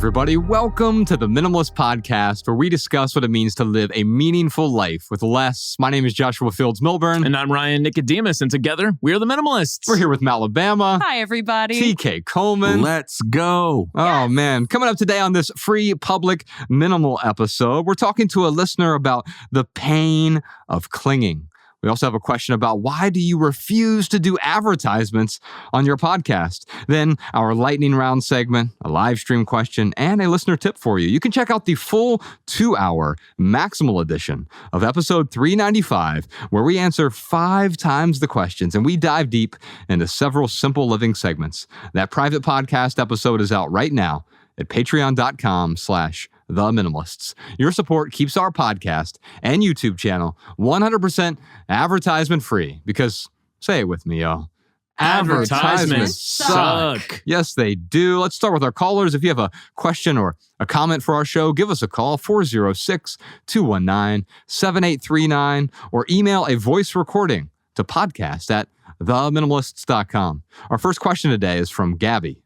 everybody. Welcome to the Minimalist Podcast, where we discuss what it means to live a meaningful life with less. My name is Joshua Fields-Milburn. And I'm Ryan Nicodemus, and together, we are the Minimalists. We're here with Alabama. Hi, everybody. TK Coleman. Let's go. Oh, man. Coming up today on this free public minimal episode, we're talking to a listener about the pain of clinging. We also have a question about why do you refuse to do advertisements on your podcast? Then our lightning round segment, a live stream question, and a listener tip for you. You can check out the full 2-hour Maximal edition of episode 395, where we answer 5 times the questions and we dive deep into several simple living segments. That private podcast episode is out right now at patreon.com/The Minimalists. Your support keeps our podcast and YouTube channel 100% advertisement free because, say it with me, y'all, Advertisements suck. Yes, they do. Let's start with our callers. If you have a question or a comment for our show, give us a call, 406-219-7839, or email a voice recording to podcast@theminimalists.com. Our first question today is from Gabby.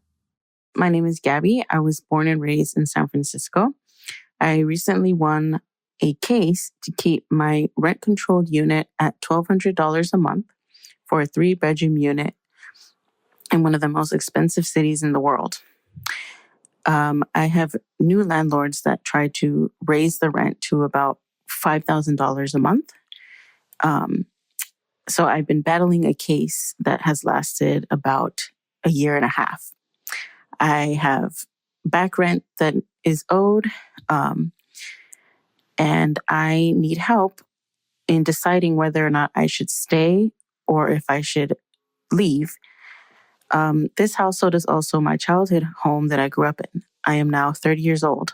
My name is Gabby. I was born and raised in San Francisco. I recently won a case to keep my rent-controlled unit at $1,200 a month for a 3-bedroom unit in one of the most expensive cities in the world. I have new landlords that try to raise the rent to about $5,000 a month. So I've been battling a case that has lasted about a year and a half. I have back rent that is owed, and I need help in deciding whether or not I should stay or if I should leave. This household is also my childhood home that I grew up in. I am now 30 years old.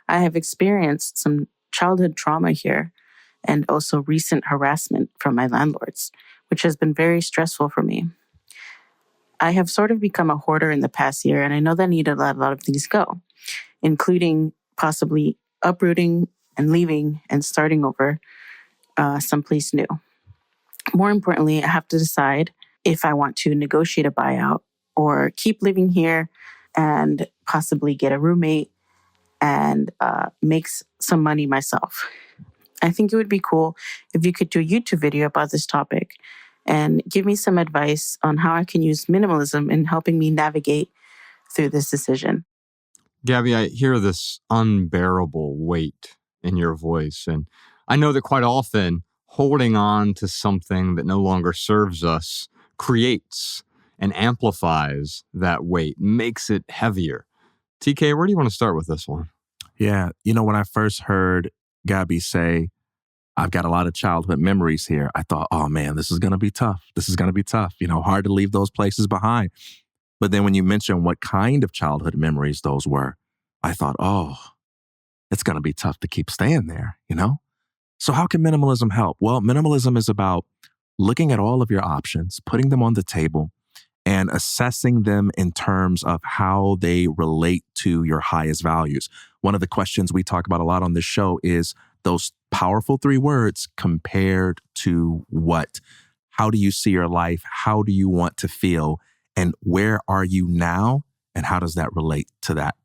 I have experienced some childhood trauma here and also recent harassment from my landlords, which has been very stressful for me. I have sort of become a hoarder in the past year, and I know that I need to let a lot of things go, including possibly uprooting and leaving and starting over someplace new. More importantly, I have to decide if I want to negotiate a buyout or keep living here and possibly get a roommate and make some money myself. I think it would be cool if you could do a YouTube video about this topic and give me some advice on how I can use minimalism in helping me navigate through this decision. Gabby, I hear this unbearable weight in your voice, and I know that quite often holding on to something that no longer serves us creates and amplifies that weight, makes it heavier. TK, where do you want to start with this one? Yeah. When I first heard Gabby say, I've got a lot of childhood memories here, I thought, oh man, this is going to be tough. This is going to be tough. Hard to leave those places behind. But then when you mentioned what kind of childhood memories those were, I thought, oh, it's going to be tough to keep staying there, So how can minimalism help? Well, minimalism is about looking at all of your options, putting them on the table, and assessing them in terms of how they relate to your highest values. One of the questions we talk about a lot on this show is those powerful 3 words, compared to what? How do you see your life? How do you want to feel? And where are you now? And how does that relate to that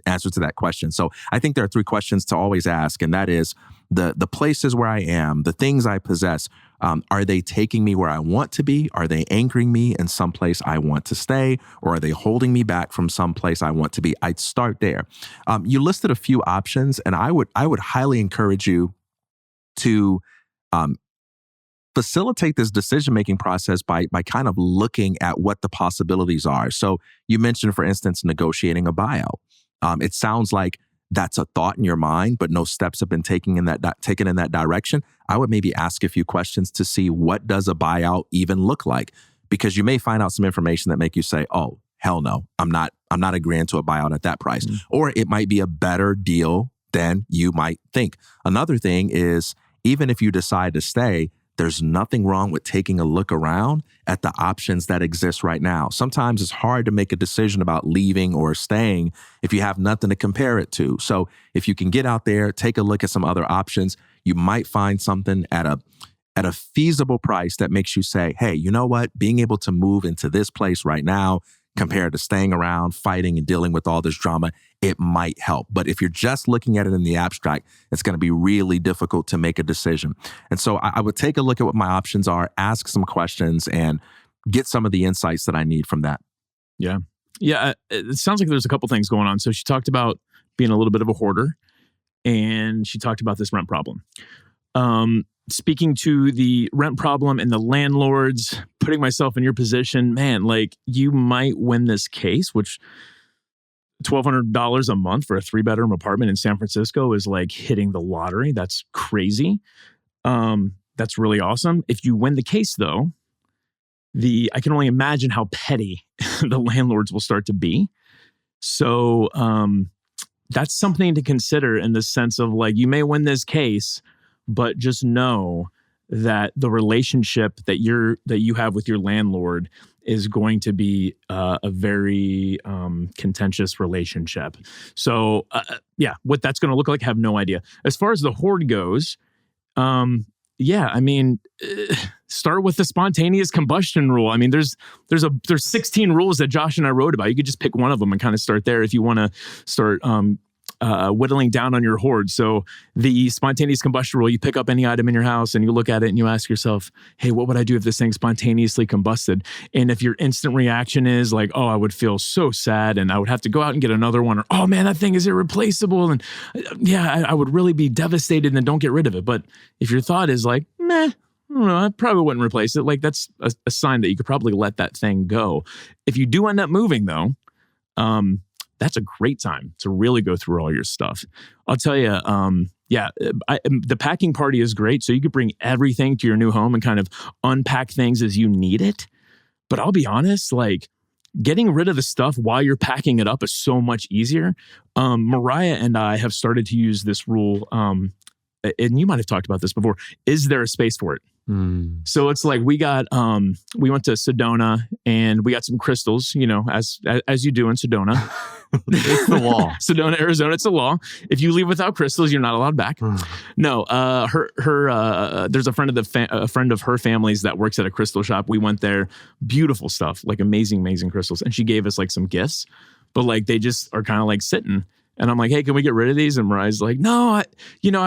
answer to that question? So I think there are 3 questions to always ask, and that is the places where I am, the things I possess, are they taking me where I want to be? Are they anchoring me in some place I want to stay? Or are they holding me back from some place I want to be? I'd start there. You listed a few options, and I would highly encourage you to facilitate this decision-making process by kind of looking at what the possibilities are. So you mentioned, for instance, negotiating a buyout. It sounds like that's a thought in your mind, but no steps have been taken in that direction. I would maybe ask a few questions to see, what does a buyout even look like? Because you may find out some information that make you say, oh, hell no, I'm not agreeing to a buyout at that price. Mm-hmm. Or it might be a better deal than you might think. Another thing is, even if you decide to stay, there's nothing wrong with taking a look around at the options that exist right now. Sometimes it's hard to make a decision about leaving or staying if you have nothing to compare it to. So if you can get out there, take a look at some other options, you might find something at a feasible price that makes you say, hey, you know what? Being able to move into this place right now compared to staying around, fighting, and dealing with all this drama, it might help. But if you're just looking at it in the abstract, it's going to be really difficult to make a decision. And so I would take a look at what my options are, ask some questions, and get some of the insights that I need from that. Yeah. Yeah. It sounds like there's a couple things going on. So she talked about being a little bit of a hoarder, and she talked about this rent problem. Speaking to the rent problem and the landlords, putting myself in your position, man, like you might win this case, which $1,200 a month for a 3-bedroom apartment in San Francisco is like hitting the lottery. That's crazy. That's really awesome. If you win the case though, I can only imagine how petty the landlords will start to be. So that's something to consider in the sense of like, you may win this case, but just know that the relationship that you have with your landlord is going to be a very contentious relationship. So what that's going to look like, I have no idea. As far as the hoard goes, start with the spontaneous combustion rule. I mean, there's 16 rules that Josh and I wrote about. You could just pick one of them and kind of start there if you want to start whittling down on your hoard. So the spontaneous combustion rule, you pick up any item in your house and you look at it and you ask yourself, hey, what would I do if this thing spontaneously combusted? And if your instant reaction is like, oh, I would feel so sad and I would have to go out and get another one, or, oh man, that thing is irreplaceable. And I would really be devastated, and then don't get rid of it. But if your thought is like, meh, I don't know, I probably wouldn't replace it. Like that's a sign that you could probably let that thing go. If you do end up moving though, that's a great time to really go through all your stuff. I'll tell you, the packing party is great. So you could bring everything to your new home and kind of unpack things as you need it. But I'll be honest, like getting rid of the stuff while you're packing it up is so much easier. Mariah and I have started to use this rule, and you might have talked about this before. Is there a space for it? So it's like we went to Sedona and we got some crystals, as you do in Sedona. It's the law. Sedona, Arizona, it's a law. If you leave without crystals, you're not allowed back. No, there's a friend of her family's that works at a crystal shop. We went there, beautiful stuff, like amazing crystals. And she gave us like some gifts, but like they just are kind of like sitting. And I'm like, hey, can we get rid of these? And Mariah's like, no, I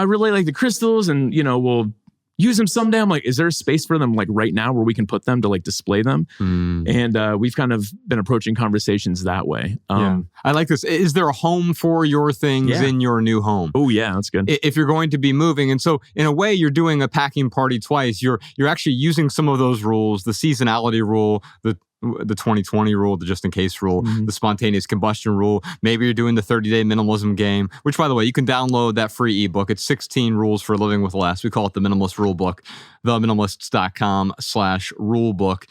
really like the crystals, and we'll use them someday. I'm like, is there a space for them like right now where we can put them to like display them? And we've kind of been approaching conversations that way. I like this. Is there a home for your things in your new home? Oh yeah, that's good. If you're going to be moving. And so in a way, you're doing a packing party twice. You're actually using some of those rules, the seasonality rule, the 2020 rule, the just in case rule, the spontaneous combustion rule. Maybe you're doing the 30-day minimalism game, which, by the way, you can download that free ebook. It's 16 rules for living with less. We call it the Minimalist Rule Book, theminimalists.com/rulebook.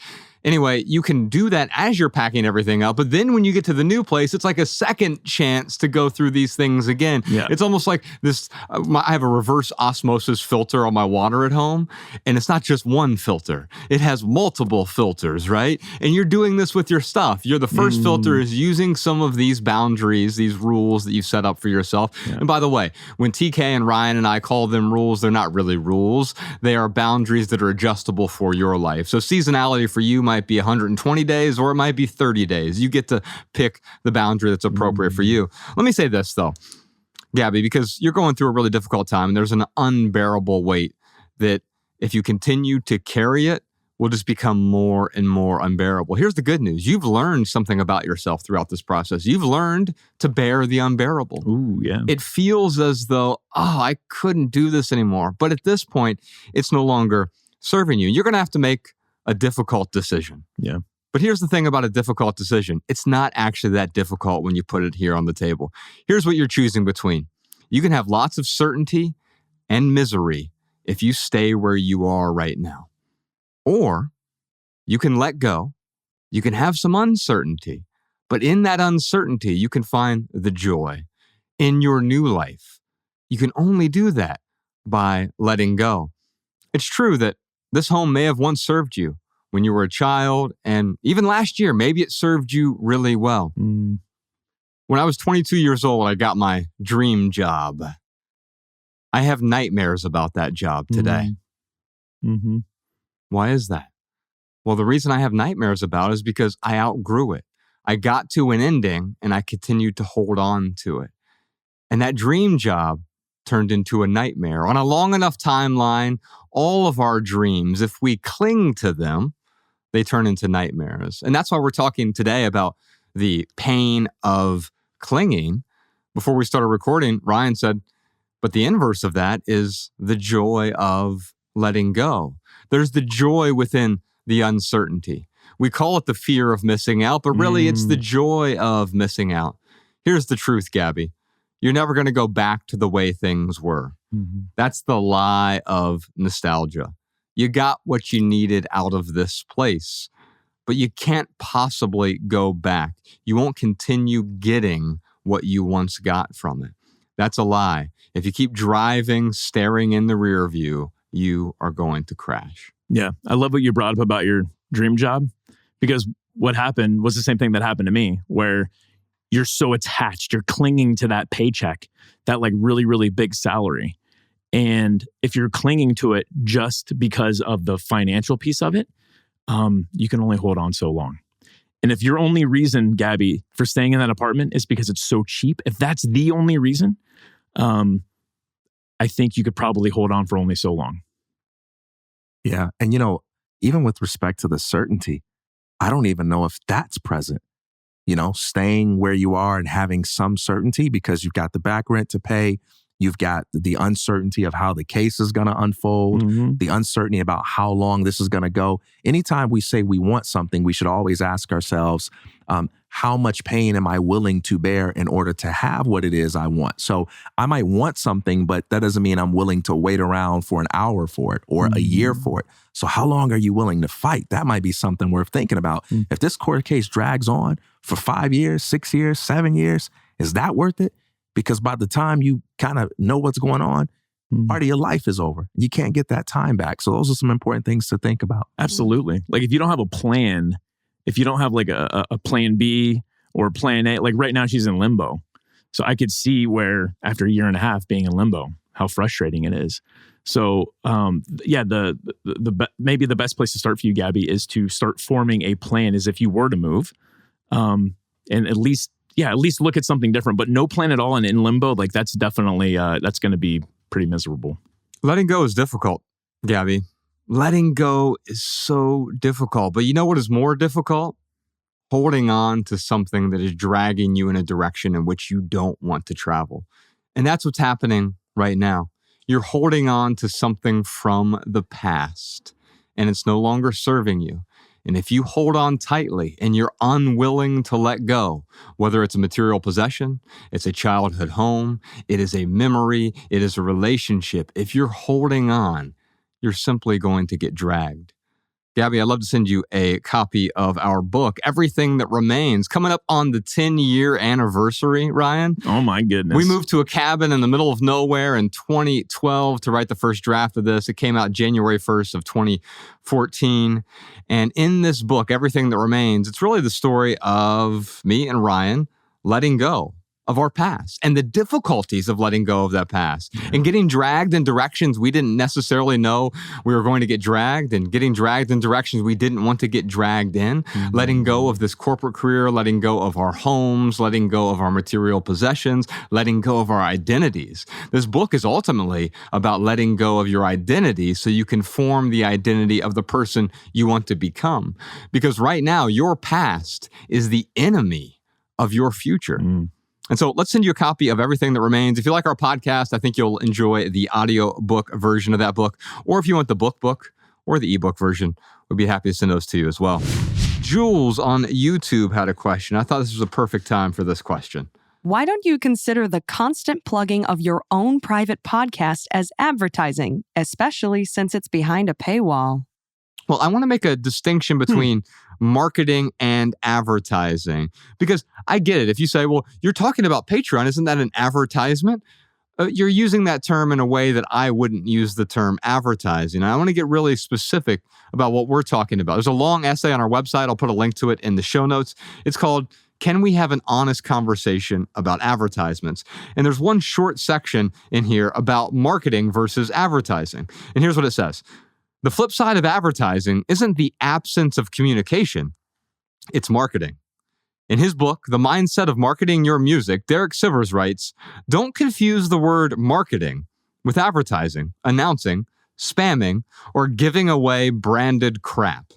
Anyway, you can do that as you're packing everything up. But then when you get to the new place, it's like a second chance to go through these things again. Yeah. It's almost like this. I have a reverse osmosis filter on my water at home. And it's not just one filter. It has multiple filters, right? And you're doing this with your stuff. The first filter is using some of these boundaries, these rules that you set up for yourself. Yeah. And by the way, when TK and Ryan and I call them rules, they're not really rules. They are boundaries that are adjustable for your life. So seasonality for you might be 120 days or it might be 30 days. You get to pick the boundary that's appropriate for you. Let me say this though, Gabby, because you're going through a really difficult time and there's an unbearable weight that if you continue to carry it will just become more and more unbearable. Here's the good news. You've learned something about yourself throughout this process. You've learned to bear the unbearable. Ooh, yeah. It feels as though, I couldn't do this anymore. But at this point, it's no longer serving you. You're going to have to make a difficult decision. Yeah. But here's the thing about a difficult decision. It's not actually that difficult when you put it here on the table. Here's what you're choosing between. You can have lots of certainty and misery if you stay where you are right now. Or you can let go. You can have some uncertainty. But in that uncertainty, you can find the joy in your new life. You can only do that by letting go. It's true that this home may have once served you when you were a child, and even last year, maybe it served you really well. When I was 22 years old, I got my dream job. I have nightmares about that job today. Why is that? Well, the reason I have nightmares about it is because I outgrew it. I got to an ending and I continued to hold on to it. And that dream job turned into a nightmare. On a long enough timeline, all of our dreams, if we cling to them, they turn into nightmares. And that's why we're talking today about the pain of clinging. Before we started recording, Ryan said, but the inverse of that is the joy of letting go. There's the joy within the uncertainty. We call it the fear of missing out, but really it's the joy of missing out. Here's the truth, Gabby. You're never going to go back to the way things were. That's the lie of nostalgia. You got what you needed out of this place, but you can't possibly go back. You won't continue getting what you once got from it. That's a lie. If you keep driving, staring in the rear view, you are going to crash. Yeah. I love what you brought up about your dream job, because what happened was the same thing that happened to me, where you're so attached, you're clinging to that paycheck, that like really, really big salary. And if you're clinging to it just because of the financial piece of it, you can only hold on so long. And if your only reason, Gabby, for staying in that apartment is because it's so cheap, if that's the only reason, I think you could probably hold on for only so long. Yeah. And, you know, even with respect to the certainty, I don't even know if that's present. You know, staying where you are and having some certainty because you've got the back rent to pay. You've got the uncertainty of how the case is going to unfold, the uncertainty about how long this is going to go. Anytime we say we want something, we should always ask ourselves, how much pain am I willing to bear in order to have what it is I want? So I might want something, but that doesn't mean I'm willing to wait around for an hour for it or a year for it. So how long are you willing to fight? That might be something worth thinking about. If this court case drags on for 5 years, 6 years, 7 years, is that worth it? Because by the time you kind of know what's going on, part of your life is over. You can't get that time back. So those are some important things to think about. Absolutely. Like if you don't have a plan, if you don't have like a plan B or plan A, like right now she's in limbo. So I could see where after a year and a half being in limbo, how frustrating it is. So yeah, maybe the best place to start for you, Gabby, is to start forming a plan as if you were to move, and at least look at something different. But no plan at all and in limbo, like that's definitely that's going to be pretty miserable. Letting go is difficult, Gabby. Letting go is so difficult. But you know what is more difficult? Holding on to something that is dragging you in a direction in which you don't want to travel. And that's what's happening right now. You're holding on to something from the past, and it's no longer serving you. And if you hold on tightly and you're unwilling to let go, whether it's a material possession, it's a childhood home, it is a memory, it is a relationship, if you're holding on, you're simply going to get dragged. Gabby, I'd love to send you a copy of our book, Everything That Remains, coming up on the 10-year anniversary, Ryan. Oh my goodness. We moved to a cabin in the middle of nowhere in 2012 to write the first draft of this. It came out January 1st of 2014. And in this book, Everything That Remains, it's really the story of me and Ryan letting go of our past and the difficulties of letting go of that past and getting dragged in directions we didn't necessarily know we were going to get dragged, and getting dragged in directions we didn't want to get dragged in, letting go of this corporate career, letting go of our homes, letting go of our material possessions, letting go of our identities. This book is ultimately about letting go of your identity so you can form the identity of the person you want to become. Because right now, your past is the enemy of your future. And so let's send you a copy of Everything That Remains. If you like our podcast, I think you'll enjoy the audio book version of that book. Or if you want the book or the ebook version, we'd be happy to send those to you as well. Jules on YouTube had a question. I thought this was a perfect time for this question. Why don't you consider the constant plugging of your own private podcast as advertising, especially since it's behind a paywall? Well, I want to make a distinction between marketing and advertising, because I get it. If you say, well, you're talking about Patreon, isn't that an advertisement? You're using that term in a way that I wouldn't use the term advertising. I want to get really specific about what we're talking about. There's a long essay on our website. I'll put a link to it in the show notes. It's called, Can We Have an Honest Conversation About Advertisements? And there's one short section in here about marketing versus advertising. And here's what it says. The flip side of advertising isn't the absence of communication, it's marketing. In his book, The Mindset of Marketing Your Music, Derek Sivers writes, "Don't confuse the word marketing with advertising, announcing, spamming, or giving away branded crap.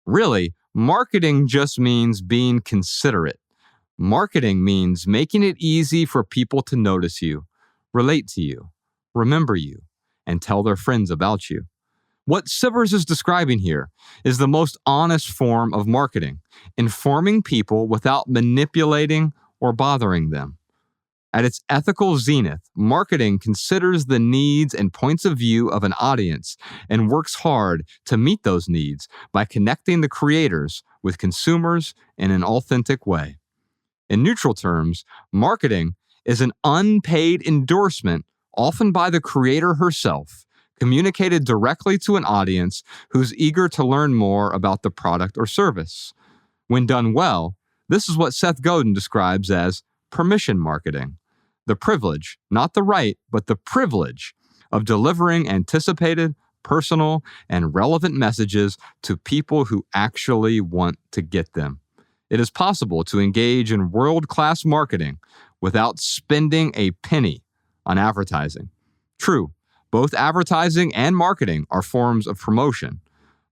Really, marketing just means being considerate. Marketing means making it easy for people to notice you, relate to you, remember you, and tell their friends about you." What Sivers is describing here is the most honest form of marketing, informing people without manipulating or bothering them. At its ethical zenith, marketing considers the needs and points of view of an audience and works hard to meet those needs by connecting the creators with consumers in an authentic way. In neutral terms, marketing is an unpaid endorsement, often by the creator herself, communicated directly to an audience who's eager to learn more about the product or service. When done well, this is what Seth Godin describes as permission marketing. The privilege, not the right, but the privilege of delivering anticipated, personal, and relevant messages to people who actually want to get them. It is possible to engage in world-class marketing without spending a penny on advertising. True, both advertising and marketing are forms of promotion.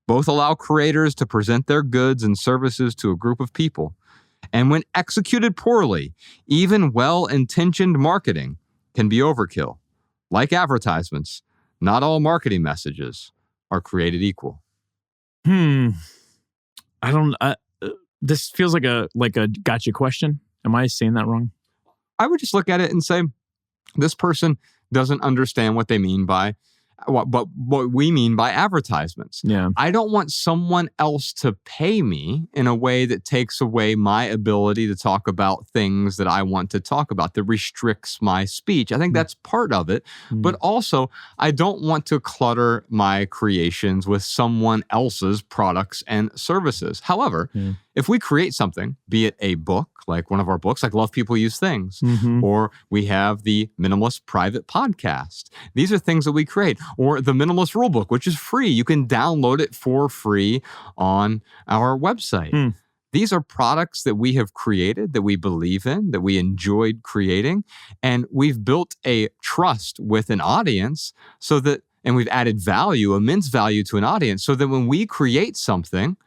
Both allow creators to present their goods and services to a group of people. And when executed poorly, even well-intentioned marketing can be overkill. Like advertisements, not all marketing messages are created equal. This feels like a gotcha question. Am I saying that wrong? I would just look at it and say, this person doesn't understand what they mean by what we mean by advertisements. Yeah. I don't want someone else to pay me in a way that takes away my ability to talk about things that I want to talk about, that restricts my speech. I think that's part of it. But also, I don't want to clutter my creations with someone else's products and services. However, if we create something, be it a book, like one of our books, like Love People Use Things, or we have the Minimalist Private Podcast. These are things that we create. Or the Minimalist Rulebook, which is free. You can download it for free on our website. These are products that we have created, that we believe in, that we enjoyed creating, and we've built a trust with an audience so that, and we've added value, immense value to an audience, so that when we create something,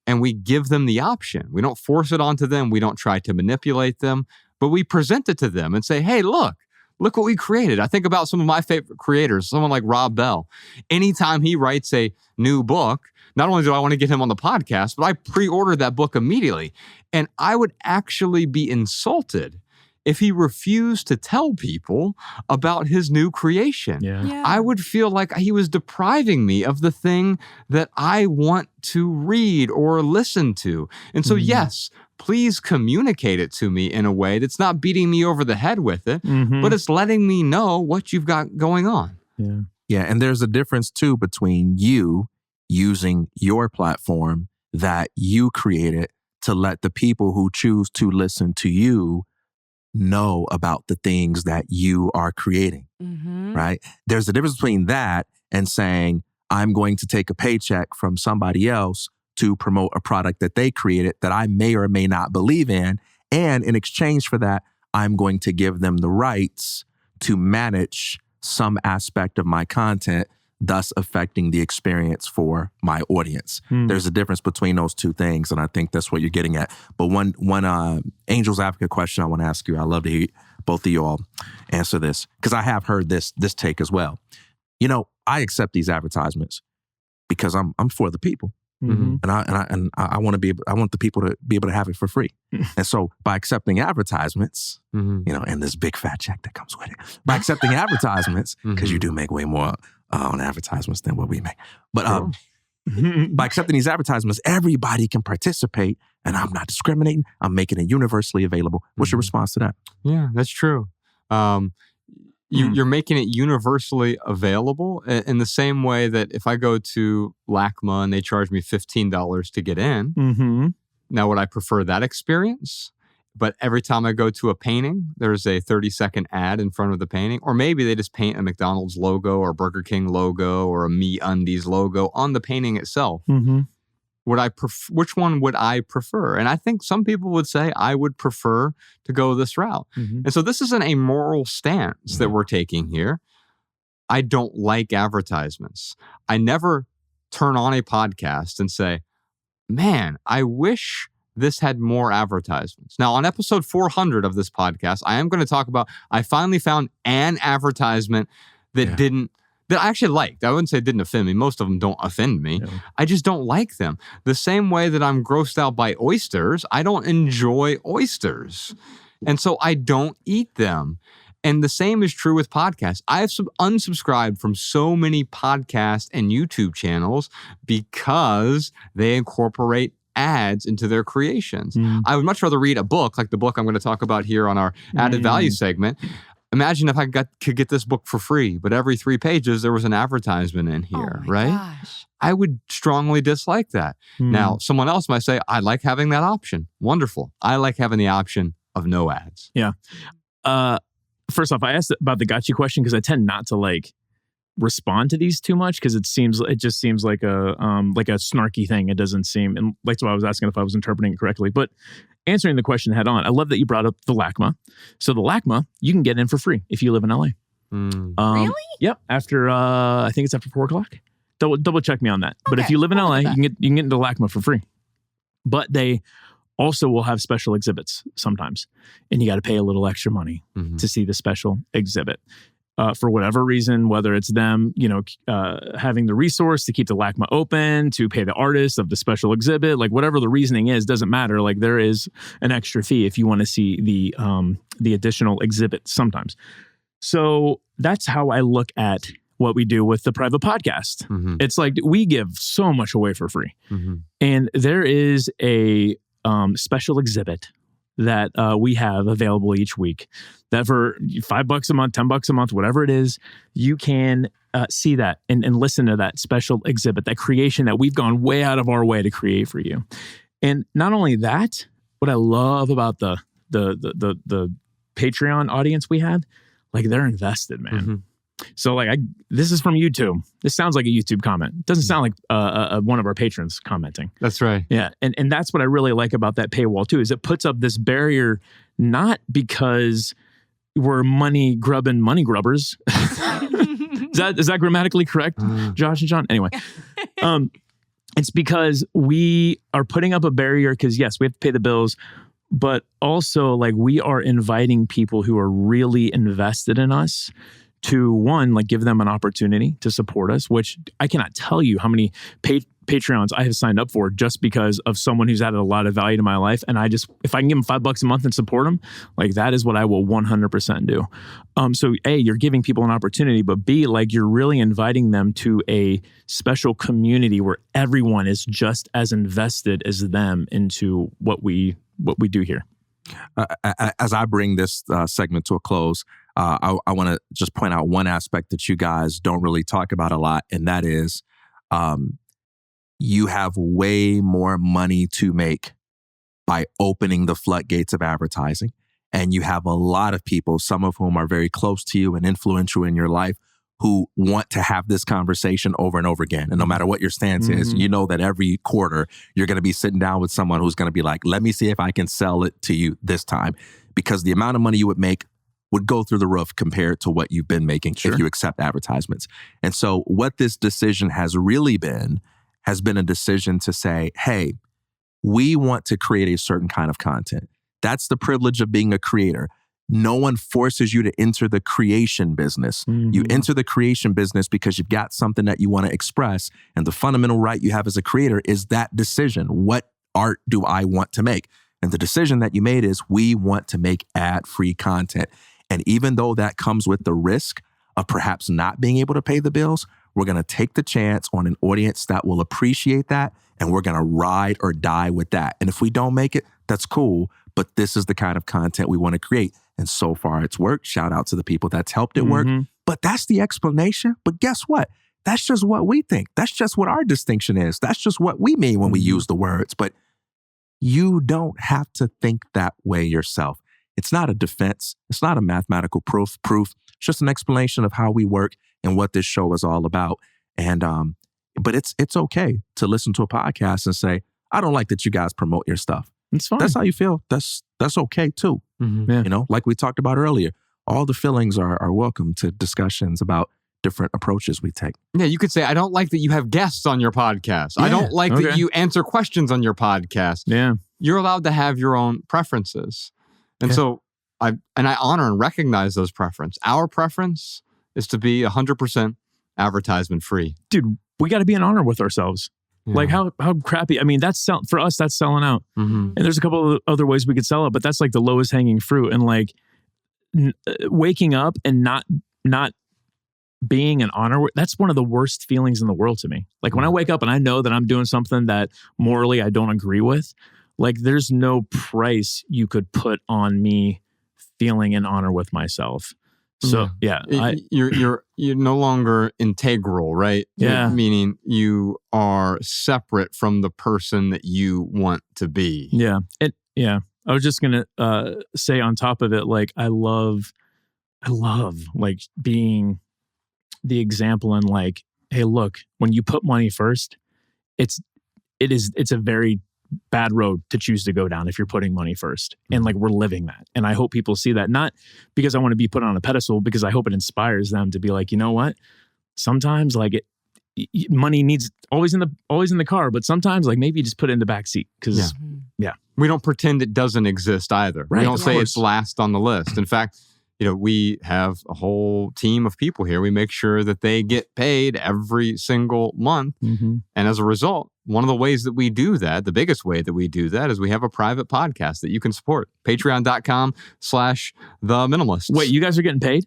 and we give them the option. We don't force it onto them. We don't try to manipulate them, but we present it to them and say, hey, look what we created. I think about some of my favorite creators, someone like Rob Bell. Anytime he writes a new book, not only do I want to get him on the podcast, but I pre-order that book immediately. And I would actually be insulted if he refused to tell people about his new creation. Yeah. I would feel like he was depriving me of the thing that I want to read or listen to. And so, yes, please communicate it to me in a way that's not beating me over the head with it, but it's letting me know what you've got going on. Yeah, and there's a difference too between you using your platform that you created to let the people who choose to listen to you know about the things that you are creating, right? There's a difference between that and saying, I'm going to take a paycheck from somebody else to promote a product that they created that I may or may not believe in. And in exchange for that, I'm going to give them the rights to manage some aspect of my content, thus affecting the experience for my audience. There's a difference between those two things, and I think that's what you're getting at. But one Angel's Advocate question I want to ask you, I'd love to hear both of you all answer this, because I have heard this take as well. You know, I accept these advertisements because I'm for the people. And I want the people to be able to have it for free. And so by accepting advertisements, you know, and this big fat check that comes with it, by accepting advertisements, because you do make way more on advertisements than what we make. But by accepting these advertisements, everybody can participate, and I'm not discriminating. I'm making it universally available. What's your response to that? Yeah, that's true. You're making it universally available in the same way that if I go to LACMA and they charge me $15 to get in, now would I prefer that experience? But every time I go to a painting, there's a 30-second ad in front of the painting. Or maybe they just paint a McDonald's logo or Burger King logo or a MeUndies logo on the painting itself. which one would I prefer? And I think some people would say I would prefer to go this route. And so this isn't a moral stance that we're taking here. I don't like advertisements. I never turn on a podcast and say, man, I wish this had more advertisements. Now, on episode 400 of this podcast, I am going to talk about, I finally found an advertisement that that I actually liked. I wouldn't say it didn't offend me. Most of them don't offend me. Yeah. I just don't like them. The same way that I'm grossed out by oysters, I don't enjoy oysters. And so I don't eat them. And the same is true with podcasts. I have unsubscribed from so many podcasts and YouTube channels because they incorporate ads into their creations. I would much rather read a book like the book I'm going to talk about here on our added value segment. Imagine if I could get this book for free, but every 3 pages there was an advertisement in here, right? Gosh. I would strongly dislike that. Now, someone else might say, I like having that option. Wonderful. I like having the option of no ads. Yeah. First off, I asked about the gotcha question because I tend not to respond to these too much because it just seems like a snarky thing. It doesn't seem, and that's why I was asking if I was interpreting it correctly. But answering the question head on, I love that you brought up the LACMA. So the LACMA, you can get in for free if you live in LA. Really? Yep. After I think it's after 4:00. Double check me on that. But if you live in LA, you can get into LACMA for free. But they also will have special exhibits sometimes, and you got to pay a little extra money to see the special exhibit. For whatever reason, whether it's them, having the resource to keep the LACMA open, to pay the artist of the special exhibit, whatever the reasoning is, doesn't matter. There is an extra fee if you want to see the additional exhibit sometimes. So that's how I look at what we do with the private podcast. It's like we give so much away for free. And there is a special exhibit that we have available each week that for $5 a month, $10 a month, whatever it is, you can see that and listen to that special exhibit, that creation that we've gone way out of our way to create for you. And not only that, what I love about the Patreon audience we have, they're invested, man. So this is from YouTube. This sounds like a YouTube comment. It doesn't sound like one of our patrons commenting. That's right. Yeah. And that's what I really like about that paywall too, is it puts up this barrier, not because we're money grubbers. Is that grammatically correct, Josh and John? Anyway, it's because we are putting up a barrier because yes, we have to pay the bills, but also we are inviting people who are really invested in us to one, give them an opportunity to support us, which I cannot tell you how many Patreons I have signed up for just because of someone who's added a lot of value to my life. And if I can give them $5 a month and support them, that is what I will 100% do. So A, you're giving people an opportunity, but B, you're really inviting them to a special community where everyone is just as invested as them into what we do here. As I bring this segment to a close, I want to just point out one aspect that you guys don't really talk about a lot, and that is you have way more money to make by opening the floodgates of advertising. And you have a lot of people, some of whom are very close to you and influential in your life, who want to have this conversation over and over again. And no matter what your stance is, you know that every quarter you're going to be sitting down with someone who's going to be like, let me see if I can sell it to you this time. Because the amount of money you would make would go through the roof compared to what you've been making if you accept advertisements. And so what this decision has really been, has been a decision to say, hey, we want to create a certain kind of content. That's the privilege of being a creator. No one forces you to enter the creation business. You enter the creation business because you've got something that you want to express. And the fundamental right you have as a creator is that decision. What art do I want to make? And the decision that you made is we want to make ad-free content. And even though that comes with the risk of perhaps not being able to pay the bills, we're going to take the chance on an audience that will appreciate that. And we're going to ride or die with that. And if we don't make it, that's cool. But this is the kind of content we want to create. And so far it's worked. Shout out to the people that's helped it work. But that's the explanation. But guess what? That's just what we think. That's just what our distinction is. That's just what we mean when we use the words. But you don't have to think that way yourself. It's not a defense. It's not a mathematical proof. It's just an explanation of how we work and what this show is all about. And But it's okay to listen to a podcast and say, I don't like that you guys promote your stuff. It's fine. That's how you feel. That's okay too. Mm-hmm. Yeah. You know, like we talked about earlier, all the feelings are welcome to discussions about different approaches we take. Yeah, you could say, I don't like that you have guests on your podcast. I Yeah, don't like that okay. you answer questions on your podcast. Yeah. You're allowed to have your own preferences. And Yeah. so I honor and recognize those preferences. Our preference is to be 100% advertisement free. Dude, we got to be in honor with ourselves. Like how crappy. I mean, for us, that's selling out. Mm-hmm. And there's a couple of other ways we could sell it, but that's like the lowest hanging fruit. And like waking up and not being in honor, that's one of the worst feelings in the world to me. Like when I wake up and I know that I'm doing something that morally I don't agree with, like there's no price you could put on me feeling in honor with myself. So yeah, You're no longer integral, right? Yeah. Meaning you are separate from the person that you want to be. yeah. I was just gonna say on top of it, like I love like being the example and like, hey, look, when you put money first, it's a very bad road to choose to go down if you're putting money first. And like we're living that. And I hope people see that, not because I want to be put on a pedestal, because I hope it inspires them to be like, you know what? Sometimes like money needs always in the car, but sometimes like maybe you just put it in the back seat because We don't pretend it doesn't exist either. Right, We don't of say course. it's last on the list. In fact, we have a whole team of people here. We make sure that they get paid every single month. Mm-hmm. And as a result, one of the ways that we do that, the biggest way that we do that, is we have a private podcast that you can support. Patreon.com/theminimalists. Wait, you guys are getting paid?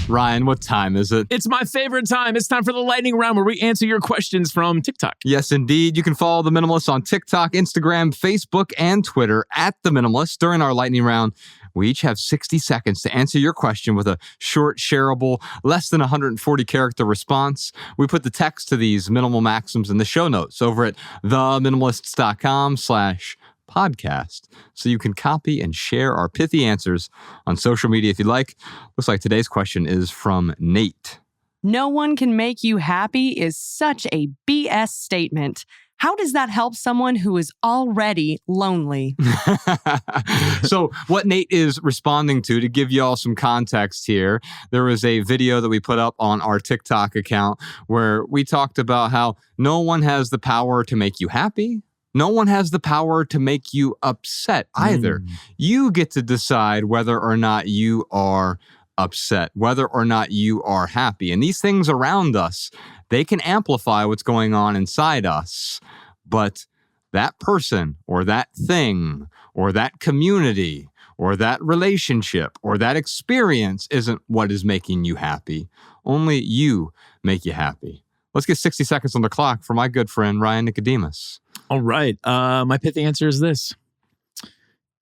Ryan, what time is it? It's my favorite time. It's time for the lightning round where we answer your questions from TikTok. Yes, indeed. You can follow The Minimalists on TikTok, Instagram, Facebook, and Twitter at The Minimalists. During our lightning round, we each have 60 seconds to answer your question with a short, shareable, less than 140 character response. We put the text to these minimal maxims in the show notes over at theminimalists.com/podcast. So you can copy and share our pithy answers on social media if you'd like. Looks like today's question is from Nate. No one can make you happy is such a BS statement. How does that help someone who is already lonely? So what Nate is responding to give you all some context here, there was a video that we put up on our TikTok account where we talked about how no one has the power to make you happy. No one has the power to make you upset either. You get to decide whether or not you are upset, whether or not you are happy. And these things around us, they can amplify what's going on inside us. But that person or that thing or that community or that relationship or that experience isn't what is making you happy. Only you make you happy. Let's get 60 seconds on the clock for my good friend, Ryan Nicodemus. All right. My pithy answer is this.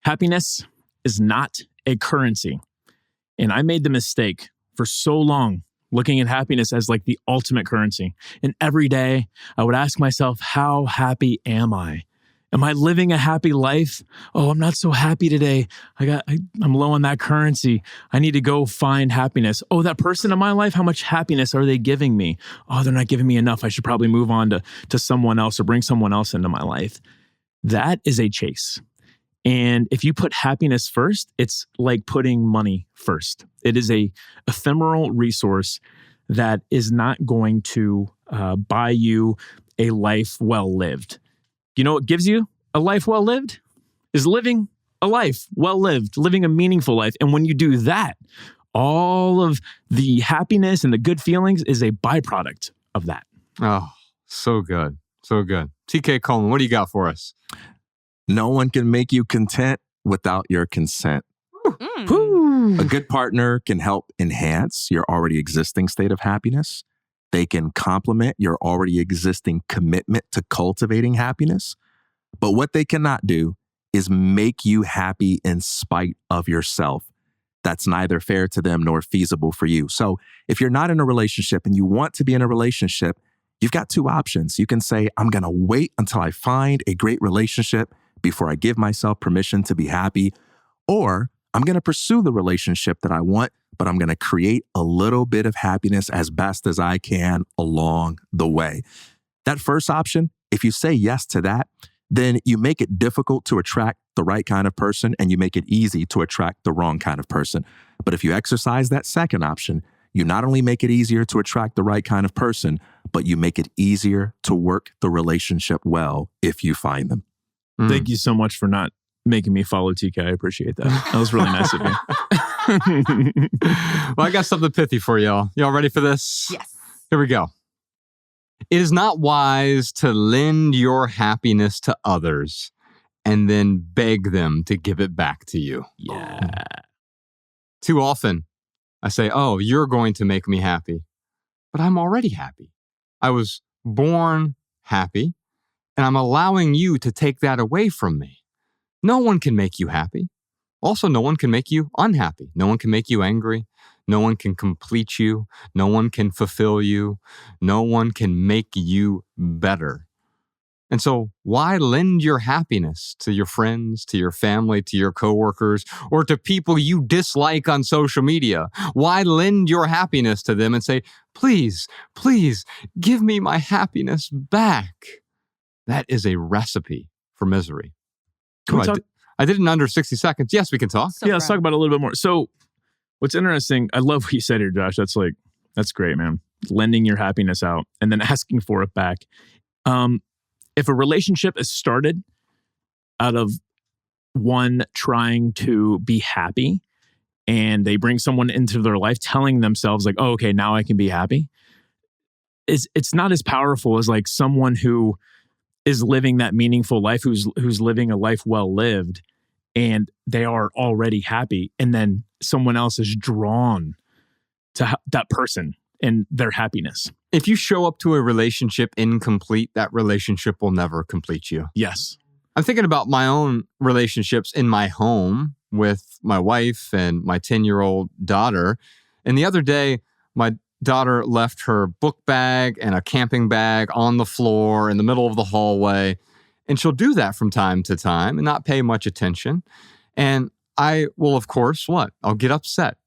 Happiness is not a currency. And I made the mistake for so long looking at happiness as like the ultimate currency. And every day I would ask myself, how happy am I? Am I living a happy life? Oh, I'm not so happy today. I'm low on that currency. I need to go find happiness. Oh, that person in my life, how much happiness are they giving me? Oh, they're not giving me enough. I should probably move on to someone else or bring someone else into my life. That is a chase. And if you put happiness first, it's like putting money first. It is a ephemeral resource that is not going to buy you a life well lived. You know what gives you a life well lived? Is living a life well lived, living a meaningful life. And when you do that, all of the happiness and the good feelings is a byproduct of that. Oh, so good. So good. TK Coleman, what do you got for us? No one can make you content without your consent. A good partner can help enhance your already existing state of happiness. They can complement your already existing commitment to cultivating happiness. But what they cannot do is make you happy in spite of yourself. That's neither fair to them nor feasible for you. So if you're not in a relationship and you want to be in a relationship, you've got two options. You can say, I'm going to wait until I find a great relationship before I give myself permission to be happy. Or I'm going to pursue the relationship that I want, but I'm going to create a little bit of happiness as best as I can along the way. That first option, if you say yes to that, then you make it difficult to attract the right kind of person and you make it easy to attract the wrong kind of person. But if you exercise that second option, you not only make it easier to attract the right kind of person, but you make it easier to work the relationship well if you find them. Thank you so much for not making me follow TK. I appreciate that. That was really nice of you. Well, I got something pithy for y'all. Y'all ready for this? Yes. Here we go. It is not wise to lend your happiness to others and then beg them to give it back to you. Yeah. Too often, I say, oh, you're going to make me happy. But I'm already happy. I was born happy, and I'm allowing you to take that away from me. No one can make you happy. Also, no one can make you unhappy. No one can make you angry. No one can complete you. No one can fulfill you. No one can make you better. And so why lend your happiness to your friends, to your family, to your coworkers, or to people you dislike on social media? Why lend your happiness to them and say, please, please give me my happiness back? That is a recipe for misery. Can we talk? I did it in under 60 seconds. Yes, we can talk. So Let's talk about it a little bit more. So what's interesting, I love what you said here, Josh. That's great, man. Lending your happiness out and then asking for it back. If a relationship is started out of one trying to be happy and they bring someone into their life telling themselves like, oh, okay, now I can be happy. It's not as powerful as like someone who is living that meaningful life, who's living a life well lived, and they are already happy, and then someone else is drawn to that person and their happiness. If you show up to a relationship incomplete, that relationship will never complete you. Yes. I'm thinking about my own relationships in my home with my wife and my 10-year-old daughter. And the other day, my daughter left her book bag and a camping bag on the floor in the middle of the hallway. And she'll do that from time to time and not pay much attention. And I will, of course, I'll get upset.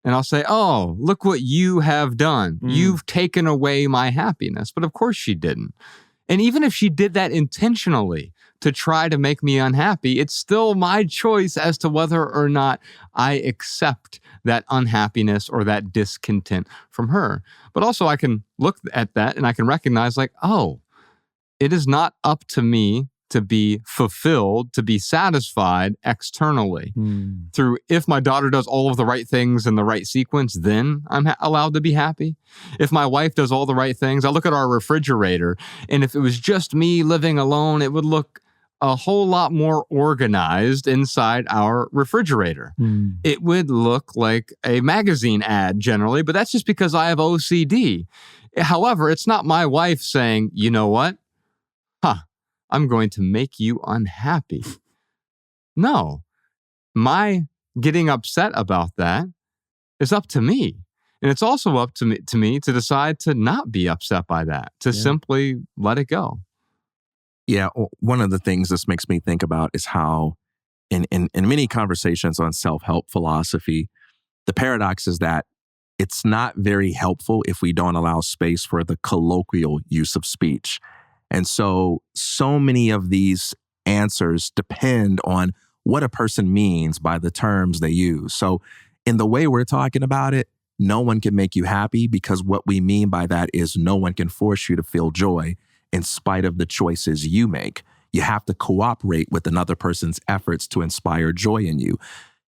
And I'll say, oh, look what you have done. You've taken away my happiness. But of course she didn't. And even if she did that intentionally to try to make me unhappy, it's still my choice as to whether or not I accept that unhappiness or that discontent from her. But also I can look at that and I can recognize like, oh, it is not up to me to be fulfilled, to be satisfied externally. Through if my daughter does all of the right things in the right sequence, then I'm allowed to be happy. If my wife does all the right things, I look at our refrigerator, and if it was just me living alone, it would look a whole lot more organized inside our refrigerator. It would look like a magazine ad generally, but that's just because I have OCD. However, it's not my wife saying, you know what? I'm going to make you unhappy. No, my getting upset about that is up to me. And it's also up to me to decide to not be upset by that, to simply let it go. Yeah, one of the things this makes me think about is how in many conversations on self-help philosophy, the paradox is that it's not very helpful if we don't allow space for the colloquial use of speech. And so many of these answers depend on what a person means by the terms they use. So in the way we're talking about it, no one can make you happy because what we mean by that is no one can force you to feel joy in spite of the choices you make. You have to cooperate with another person's efforts to inspire joy in you.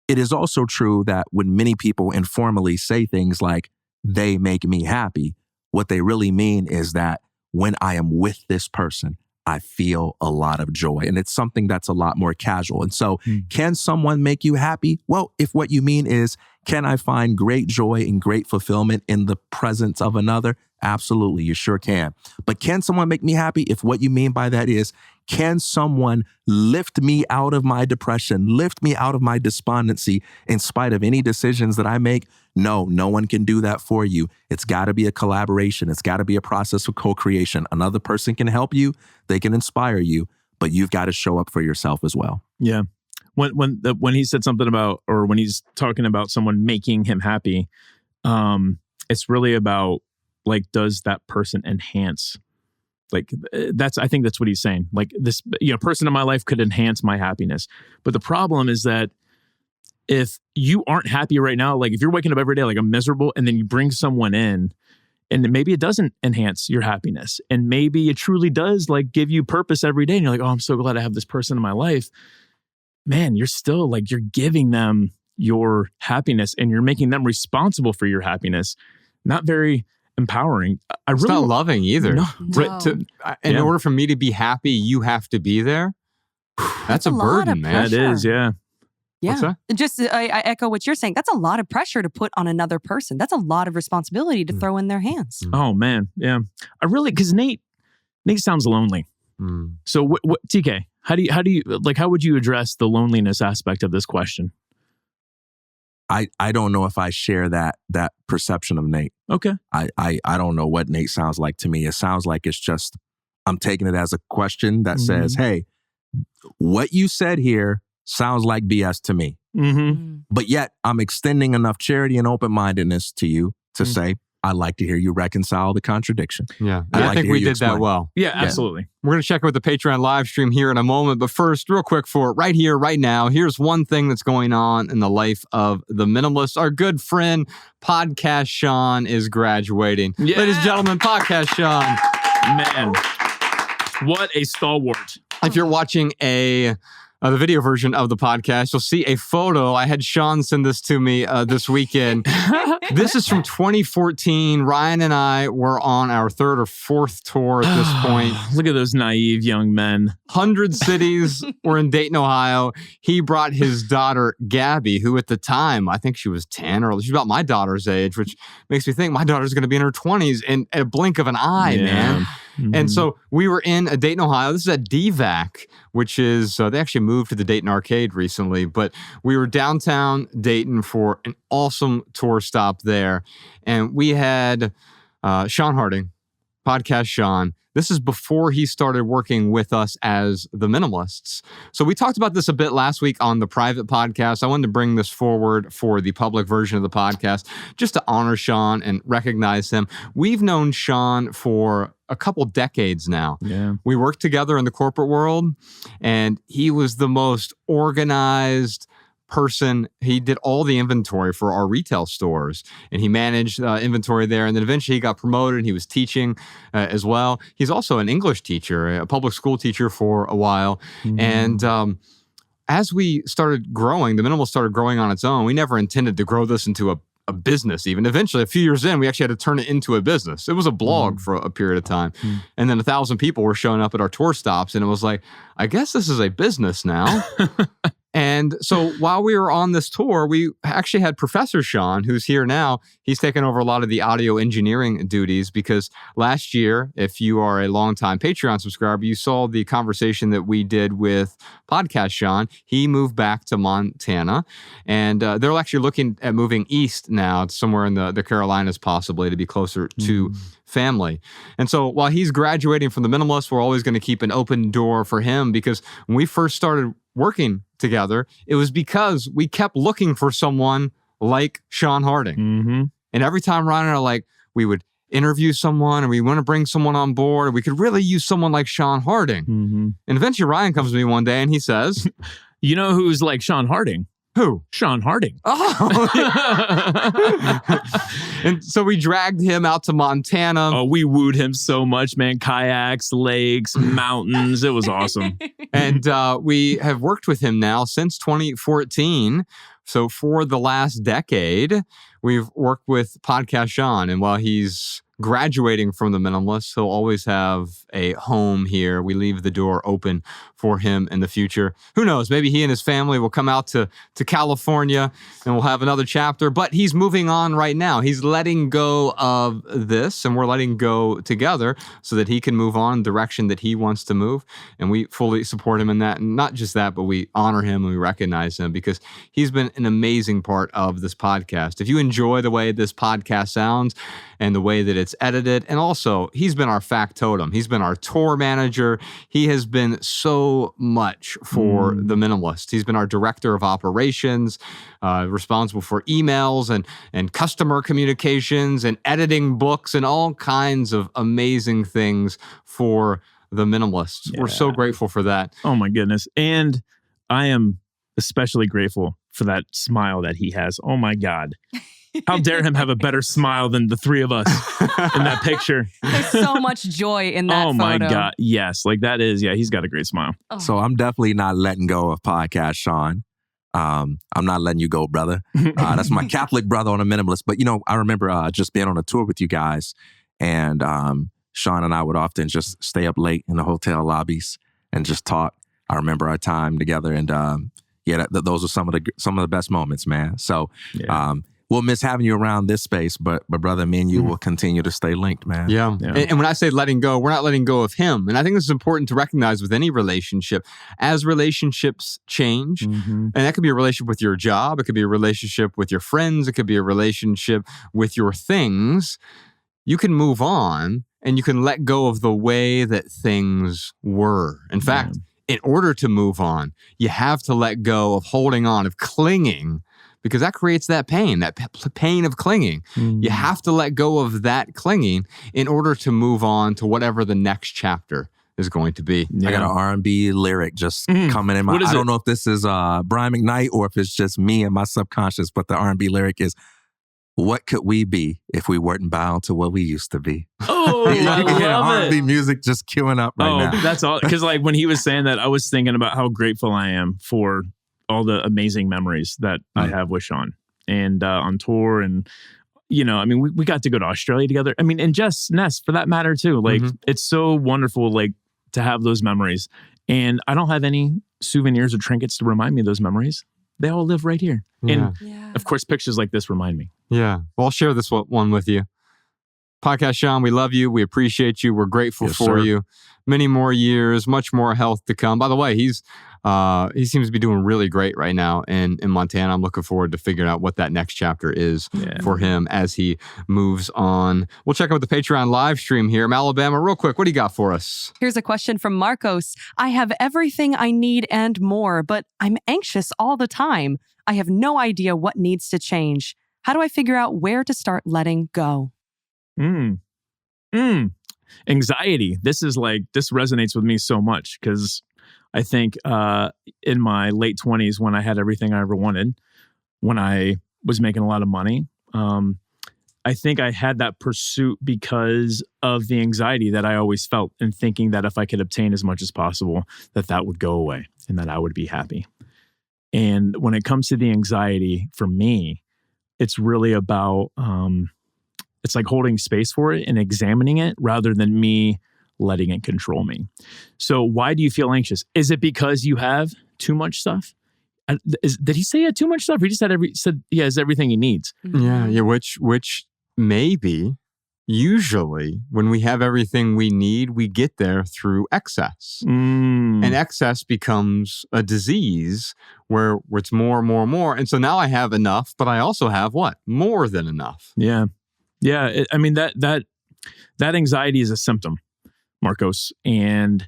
It is also true that when many people informally say things like, they make me happy, what they really mean is that when I am with this person, I feel a lot of joy. And it's something that's a lot more casual. And so can someone make you happy? Well, if what you mean is, can I find great joy and great fulfillment in the presence of another? Absolutely, you sure can. But can someone make me happy if what you mean by that is, can someone lift me out of my depression, lift me out of my despondency in spite of any decisions that I make? No one can do that for you. It's got to be a collaboration. It's got to be a process of co-creation. Another person can help you. They can inspire you, but you've got to show up for yourself as well. Yeah. when he said something about, or when he's talking about someone making him happy, it's really about like, does that person enhance? Like I think that's what he's saying. Like this, person in my life could enhance my happiness. But the problem is that if you aren't happy right now, like if you're waking up every day like I'm miserable, and then you bring someone in, and maybe it doesn't enhance your happiness, and maybe it truly does like give you purpose every day, and you're like, oh, I'm so glad I have this person in my life. Man, you're still like, you're giving them your happiness and you're making them responsible for your happiness. Not very empowering. It's not loving either. No. In order for me to be happy, you have to be there. That's a burden, man. That is, yeah. Yeah. What's that? Just I echo what you're saying. That's a lot of pressure to put on another person. That's a lot of responsibility to throw in their hands. Oh man, yeah. Because Nate sounds lonely. So what TK? How would you address the loneliness aspect of this question? I don't know if I share that perception of Nate. Okay. I don't know what Nate sounds like to me. It sounds like it's just, I'm taking it as a question that says, hey, what you said here sounds like BS to me. But yet I'm extending enough charity and open-mindedness to you to say, I'd like to hear you reconcile the contradiction. Yeah. I think we did that well. Yeah, absolutely. We're going to check out the Patreon live stream here in a moment. But first, real quick for right here, right now, here's one thing that's going on in the life of the Minimalists. Our good friend, Podcast Sean, is graduating. Yeah. Ladies and gentlemen, Podcast Sean. Man, what a stalwart. If you're watching the video version of the podcast, you'll see a photo. I had Sean send this to me this weekend. This is from 2014. Ryan and I were on our third or fourth tour at this point. Look at those naive young men. 100 cities. We're in Dayton, Ohio. He brought his daughter, Gabby, who at the time, I think she was 10, or she's about my daughter's age, which makes me think my daughter's going to be in her 20s in a blink of an eye, man. And so we were in Dayton, Ohio. This is at DVAC, which is, they actually moved to the Dayton Arcade recently, but we were downtown Dayton for an awesome tour stop there. And we had Sean Harding, Podcast Sean. This is before he started working with us as the Minimalists. So we talked about this a bit last week on the private podcast. I wanted to bring this forward for the public version of the podcast, just to honor Sean and recognize him. We've known Sean for a couple decades now. Yeah. We worked together in the corporate world, and he was the most organized person. He did all the inventory for our retail stores, and he managed inventory there. And then eventually he got promoted, and he was teaching as well. He's also an English teacher, a public school teacher for a while. And as we started growing, the Minimal started growing on its own. We never intended to grow this into a business even. Eventually, a few years in, we actually had to turn it into a business. It was a blog for a period of time. And then 1,000 people were showing up at our tour stops, and it was like, I guess this is a business now. And so while we were on this tour, we actually had Professor Sean, who's here now. He's taken over a lot of the audio engineering duties, because last year, if you are a longtime Patreon subscriber, you saw the conversation that we did with Podcast Sean. He moved back to Montana, and they're actually looking at moving east now, somewhere in the Carolinas possibly, to be closer to family. And so while he's graduating from the Minimalists, we're always going to keep an open door for him, because when we first started working together, it was because we kept looking for someone like Sean Harding. And every time Ryan and I, like, we would interview someone, and we want to bring someone on board, and we could really use someone like Sean Harding. And eventually Ryan comes to me one day and he says, you know who's like Sean Harding? Who? Sean Harding. And so we dragged him out to Montana. Oh, we wooed him so much, man. Kayaks, lakes, mountains. It was awesome. And we have worked with him now since 2014. So for the last decade, we've worked with Podcast Sean. And while he's graduating from the Minimalists, he'll always have a home here. We leave the door open for him in the future. Who knows? Maybe he and his family will come out to California, and we'll have another chapter. But he's moving on right now. He's letting go of this, and we're letting go together so that he can move on in the direction that he wants to move. And we fully support him in that. And not just that, but we honor him and we recognize him, because he's been an amazing part of this podcast. If you enjoy the way this podcast sounds and the way that it's gets edited. And also, he's been our factotum. He's been our tour manager. He has been so much for the Minimalists. He's been our director of operations, responsible for emails and customer communications and editing books and all kinds of amazing things for the Minimalists. We're so grateful for that. Oh my goodness. And I am especially grateful for that smile that he has. Oh my God. How dare him have a better smile than the three of us in that picture. There's so much joy in that Oh my photo. God. Yes. Like that is, he's got a great smile. Oh. So I'm definitely not letting go of podcast, Sean. I'm not letting you go, brother. That's my Catholic brother on a Minimalist. But, I remember just being on a tour with you guys, and Sean and I would often just stay up late in the hotel lobbies and just talk. I remember our time together, and those are some of the best moments, man. So we'll miss having you around this space, but brother, me and you will continue to stay linked, man. Yeah. And when I say letting go, we're not letting go of him. And I think this is important to recognize with any relationship. As relationships change, and that could be a relationship with your job, it could be a relationship with your friends, it could be a relationship with your things, you can move on and you can let go of the way that things were. In fact, in order to move on, you have to let go of holding on, of clinging, because that creates that pain of clinging. You have to let go of that clinging in order to move on to whatever the next chapter is going to be. I got an R&B lyric just coming in my... I don't know if this is Brian McKnight or if it's just me and my subconscious, but the R&B lyric is, what could we be if we weren't bound to what we used to be? Oh, you I can hear love R&B it. music just queuing up right now. That's all. Because like when he was saying that, I was thinking about how grateful I am for all the amazing memories that I have with Sean and on tour. And, we got to go to Australia together. And Jess Ness for that matter too. Like it's so wonderful, like to have those memories. And I don't have any souvenirs or trinkets to remind me of those memories. They all live right here. Yeah. And of course, pictures like this remind me. Yeah. Well, I'll share this one with you. Podcast Sean, we love you. We appreciate you. We're grateful for you. Many more years, much more health to come. By the way, he seems to be doing really great right now in Montana. I'm looking forward to figuring out what that next chapter is for him as he moves on. We'll check out the Patreon live stream here. Alabama, real quick, what do you got for us? Here's a question from Marcos. I have everything I need and more, but I'm anxious all the time. I have no idea what needs to change. How do I figure out where to start letting go? Anxiety. This resonates with me so much because I think in my late 20s, when I had everything I ever wanted, when I was making a lot of money, I think I had that pursuit because of the anxiety that I always felt and thinking that if I could obtain as much as possible, that would go away and that I would be happy. And when it comes to the anxiety, for me, it's really about, it's like holding space for it and examining it rather than me letting it control me. So why do you feel anxious? Is it because you have too much stuff? Did he say he had too much stuff? Or he just said he has everything he needs. Yeah, which maybe usually when we have everything we need, we get there through excess. And excess becomes a disease where it's more and more and more. And so now I have enough, but I also have what? More than enough. Yeah. Yeah. That anxiety is a symptom, Marcos. And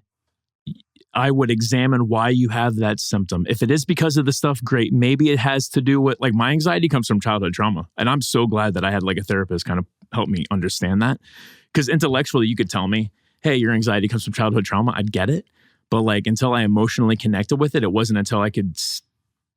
I would examine why you have that symptom. If it is because of the stuff, great. Maybe it has to do with, like, my anxiety comes from childhood trauma. And I'm so glad that I had like a therapist kind of help me understand that. Because intellectually, you could tell me, hey, your anxiety comes from childhood trauma. I'd get it. But like, until I emotionally connected with it, it wasn't until I could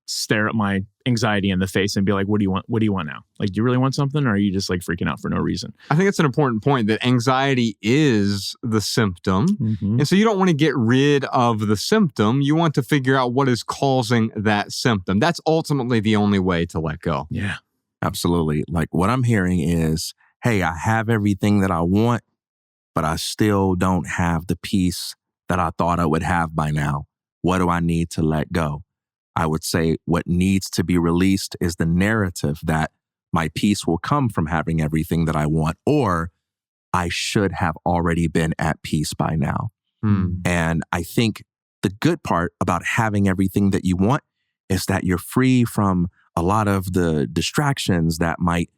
stare at my anxiety in the face and be like, what do you want? What do you want now? Like, do you really want something? Or are you just like freaking out for no reason? I think it's an important point that anxiety is the symptom. And so you don't want to get rid of the symptom. You want to figure out what is causing that symptom. That's ultimately the only way to let go. Yeah, absolutely. Like, what I'm hearing is, hey, I have everything that I want, but I still don't have the peace that I thought I would have by now. What do I need to let go? I would say what needs to be released is the narrative that my peace will come from having everything that I want, or I should have already been at peace by now. And I think the good part about having everything that you want is that you're free from a lot of the distractions that might,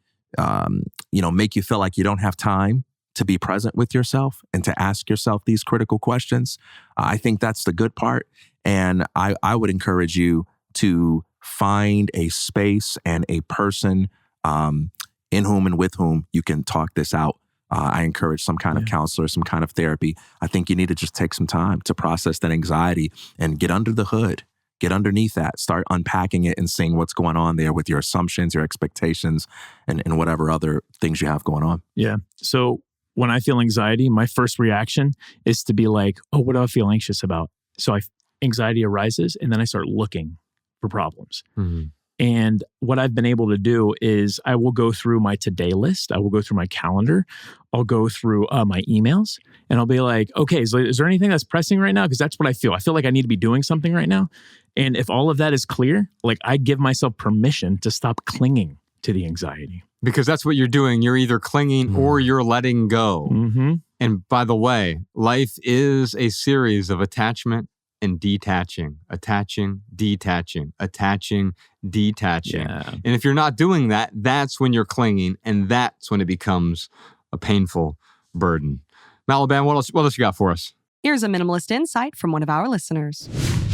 make you feel like you don't have time to be present with yourself and to ask yourself these critical questions. I think that's the good part. And I would encourage you to find a space and a person in whom and with whom you can talk this out. I encourage some kind of counselor, some kind of therapy. I think you need to just take some time to process that anxiety and get under the hood, get underneath that, start unpacking it and seeing what's going on there with your assumptions, your expectations, and whatever other things you have going on. Yeah. So when I feel anxiety, my first reaction is to be like, oh, what do I feel anxious about? So anxiety arises and then I start looking for problems. Mm-hmm. And what I've been able to do is I will go through my today list. I will go through my calendar. I'll go through my emails and I'll be like, okay, is there anything that's pressing right now? Because that's what I feel. I feel like I need to be doing something right now. And if all of that is clear, like I give myself permission to stop clinging to the anxiety. Because that's what you're doing. You're either clinging or you're letting go. Mm-hmm. And by the way, life is a series of attachment and detaching, attaching, detaching, attaching, detaching. Yeah. And if you're not doing that, that's when you're clinging, and that's when it becomes a painful burden. Malaban, what else you got for us? Here's a minimalist insight from one of our listeners.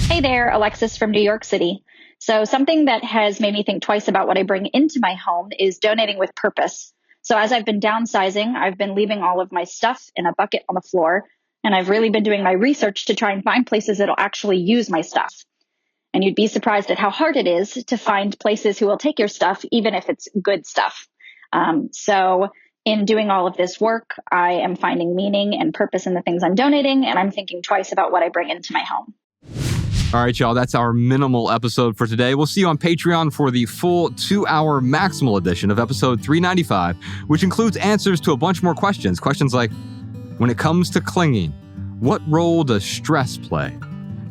Hey there, Alexis from New York City. So something that has made me think twice about what I bring into my home is donating with purpose. So as I've been downsizing, I've been leaving all of my stuff in a bucket on the floor. And I've really been doing my research to try and find places that'll actually use my stuff. And you'd be surprised at how hard it is to find places who will take your stuff, even if it's good stuff. So in doing all of this work, I am finding meaning and purpose in the things I'm donating, and I'm thinking twice about what I bring into my home. All right, y'all, that's our minimal episode for today. We'll see you on Patreon for the full 2-hour Maximal edition of episode 395, which includes answers to a bunch more questions. Questions like, when it comes to clinging, what role does stress play?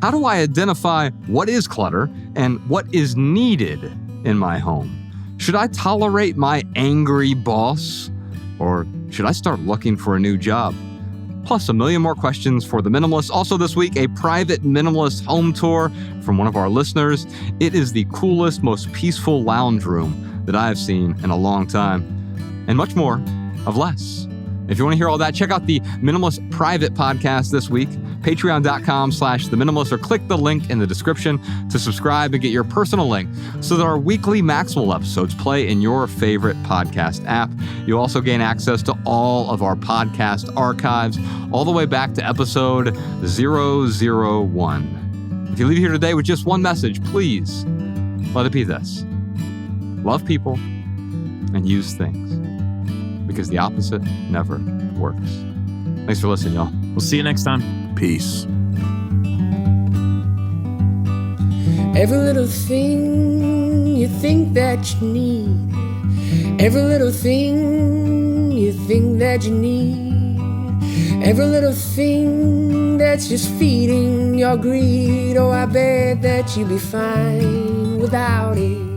How do I identify what is clutter and what is needed in my home? Should I tolerate my angry boss? Or should I start looking for a new job? Plus a million more questions for the Minimalists. Also this week, a private minimalist home tour from one of our listeners. It is the coolest, most peaceful lounge room that I have seen in a long time. And much more of less. If you want to hear all that, check out the Minimalist private podcast this week, patreon.com/theminimalist, or click the link in the description to subscribe and get your personal link so that our weekly Maximal episodes play in your favorite podcast app. You'll also gain access to all of our podcast archives, all the way back to episode 001. If you leave here today with just one message, please let it be this: love people and use things. Because the opposite never works. Thanks for listening, y'all. We'll see you next time. Peace. Every little thing you think that you need, every little thing you think that you need, every little thing that's just feeding your greed. Oh, I bet that you'd be fine without it.